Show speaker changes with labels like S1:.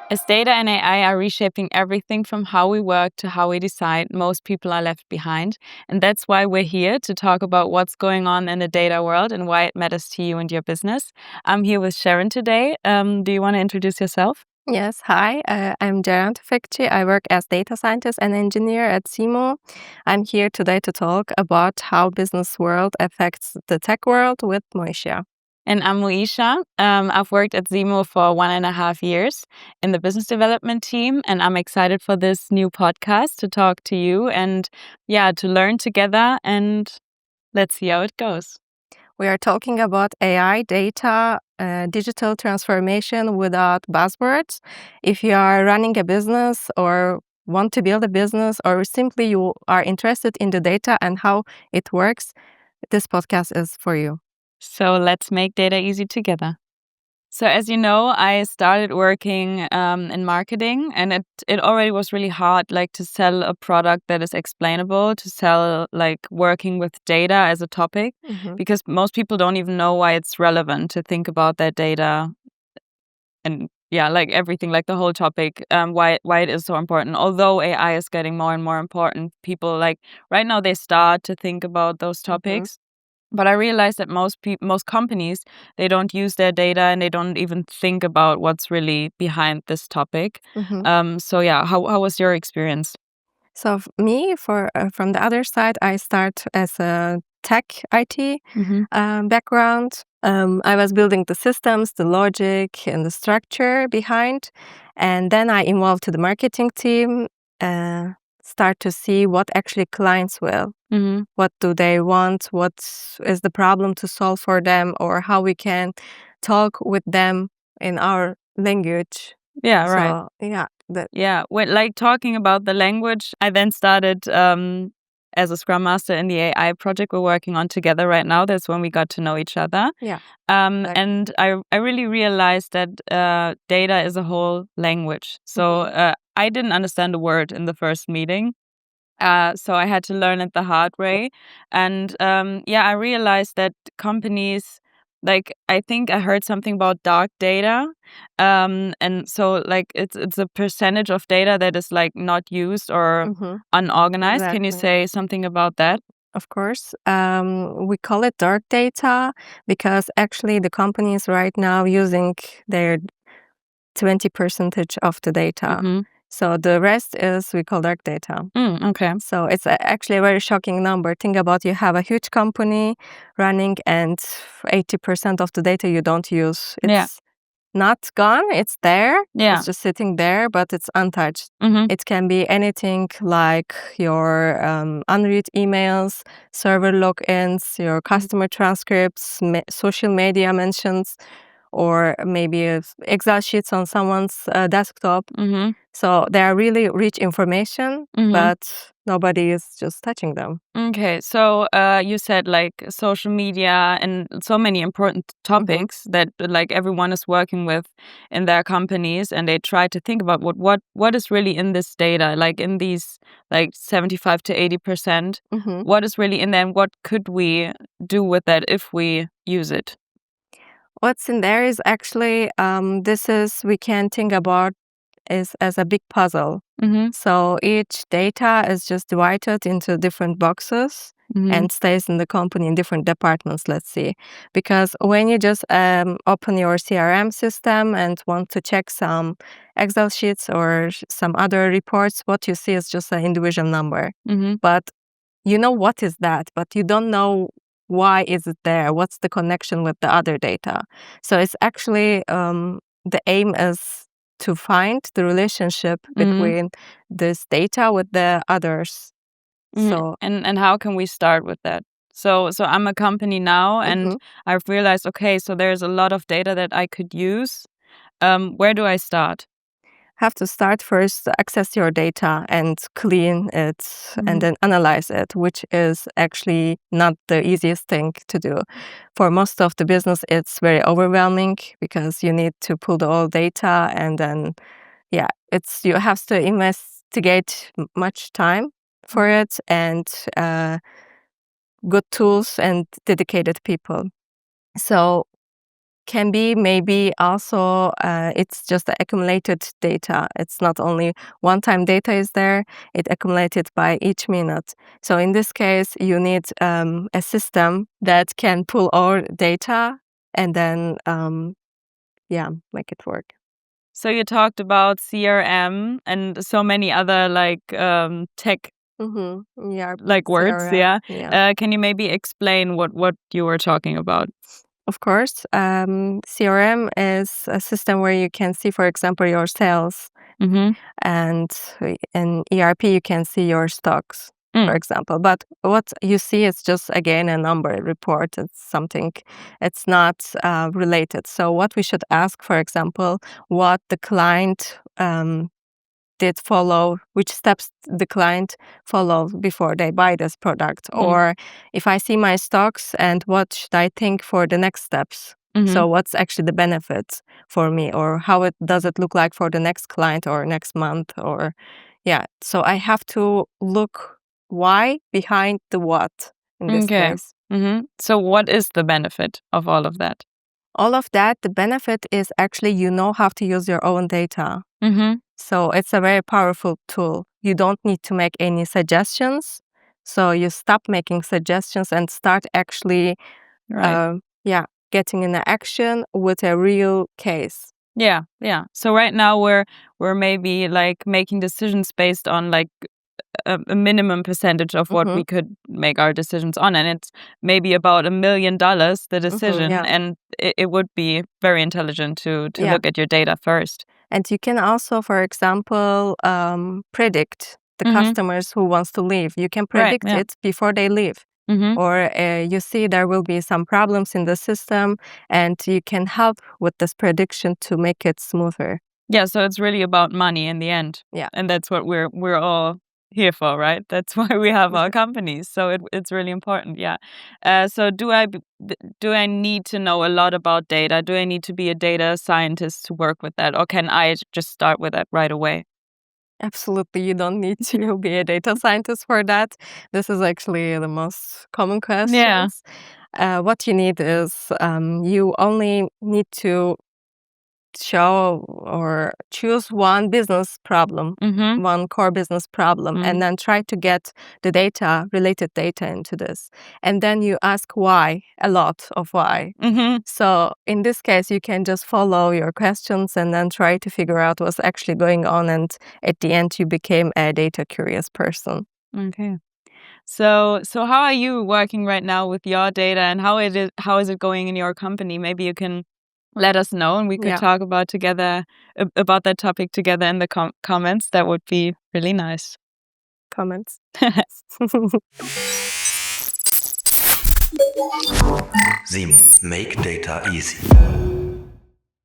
S1: As data and AI are reshaping everything from how we work to how we decide, most people are left behind. And that's why we're here to talk about what's going on in the data world and why it matters to you and your business. I'm here with Ceren today. Do you want to introduce yourself?
S2: Yes, hi, I'm Ceren. I work as data scientist and engineer at Simo. I'm here today to talk about how business world affects the tech world with Moeshah.
S1: And I'm Moeshah. I've worked at Zemo for 1.5 years in the business development team, and I'm excited for this new podcast to talk to you and, to learn together. And let's see how it goes.
S2: We are talking about AI, data, digital transformation without buzzwords. If you are running a business or want to build a business, or simply you are interested in the data and how it works, this podcast is for you.
S1: So let's make data easy together. So as you know, I started working in marketing, and it already was really hard, like to sell a product that is explainable, to sell like working with data as a topic, because most people don't even know why it's relevant to think about that data, and like everything, like the whole topic, why it is so important. Although AI is getting more and more important, people like right now they start to think about those topics. But I realized that most companies, they don't use their data and they don't even think about what's really behind this topic. How was your experience?
S2: So from the other side, I start as a tech IT background. I was building the systems, the logic, and the structure behind, and then I involved to the marketing team. Start to see what actually clients will. What do they want? What is the problem to solve for them, or how we can talk with them in our language.
S1: Yeah, right. When like talking about the language, I then started as a Scrum Master in the AI project we're working on together right now. That's when we got to know each other.
S2: Exactly.
S1: And I really realized that data is a whole language. So I didn't understand a word in the first meeting. So I had to learn it the hard way. And I realized that companies, like I think I heard something about dark data. And so like it's a percentage of data that is like not used or unorganized. Can you say something about that?
S2: Of course. We call it dark data because actually the companies right now using their 20% of the data. So the rest is we call dark data.
S1: Okay.
S2: So it's actually a very shocking number. Think about you have a huge company running and 80% of the data you don't use. It's not gone, it's there. It's just sitting there, but it's untouched. It can be anything like your unread emails, server logins, your customer transcripts, social media mentions, or maybe Excel sheets on someone's desktop. So they are really rich information, but nobody is just touching them.
S1: Okay, so you said like social media and so many important topics that like everyone is working with in their companies, and they try to think about what is really in this data, like in these like 75 to 80%, what is really in there, and what could we do with that if we use it?
S2: What's in there is actually we can think about is as a big puzzle. So each data is just divided into different boxes and stays in the company in different departments, let's see. Because when you just open your CRM system and want to check some Excel sheets or some other reports, what you see is just an individual number. But you know what is that, but you don't know why is it there, what's the connection with the other data. So it's actually the aim is to find the relationship between this data with the others. So
S1: and how can we start with that? So I'm a company now, and I've realized, okay, so there's a lot of data that I could use. Where do I start?
S2: Have to start first, access your data and clean it and then analyze it, which is actually not the easiest thing to do. For most of the business, it's very overwhelming because you need to pull the all data and then, you have to investigate much time for it and good tools and dedicated people. So can be maybe also it's just accumulated data. It's not only one-time data is there, it accumulated by each minute. So in this case, you need a system that can pull all data and then make it work.
S1: So you talked about CRM and so many other tech
S2: ERP,
S1: words.
S2: CRM,
S1: Yeah. Can you maybe explain what you were talking about?
S2: Of course. CRM is a system where you can see, for example, your sales, and in ERP you can see your stocks, for example. But what you see is just again a number report. It's something. It's not related. So what we should ask, for example, what the client did follow, which steps the client followed before they buy this product, or if I see my stocks and what should I think for the next steps. So what's actually the benefits for me, or how it does it look like for the next client or next month, or so I have to look why behind the what in this case.
S1: So what is the benefit of all of that?
S2: All of that, the benefit is actually you know how to use your own data. So it's a very powerful tool. You don't need to make any suggestions. So you stop making suggestions and start actually getting into action with a real case.
S1: Yeah. So right now we're maybe making decisions based on a minimum percentage of what we could make our decisions on, and it's maybe about $1 million the decision, and it would be very intelligent to look at your data first.
S2: And you can also, for example, predict the customers who wants to leave. You can predict it before they leave. Or you see there will be some problems in the system, and you can help with this prediction to make it smoother.
S1: Yeah, so it's really about money in the end.
S2: Yeah.
S1: And that's what we're all here for, right? That's why we have our companies. So it's really important. Yeah. So do I need to know a lot about data? Do I need to be a data scientist to work with that, or can I just start with that right away?
S2: Absolutely, you don't need to be a data scientist for that. This is actually the most common questions. What you need is you only need to show or choose one business problem, one core business problem, and then try to get the related data into this. And then you ask why, a lot of why. So in this case, you can just follow your questions and then try to figure out what's actually going on. And at the end, you became a data curious person.
S1: Okay. So how are you working right now with your data, and how is it going in your company? Maybe you can let us know, and we could talk about that topic together in the comments. That would be really nice.
S2: Comments.
S3: Simon, make data easy.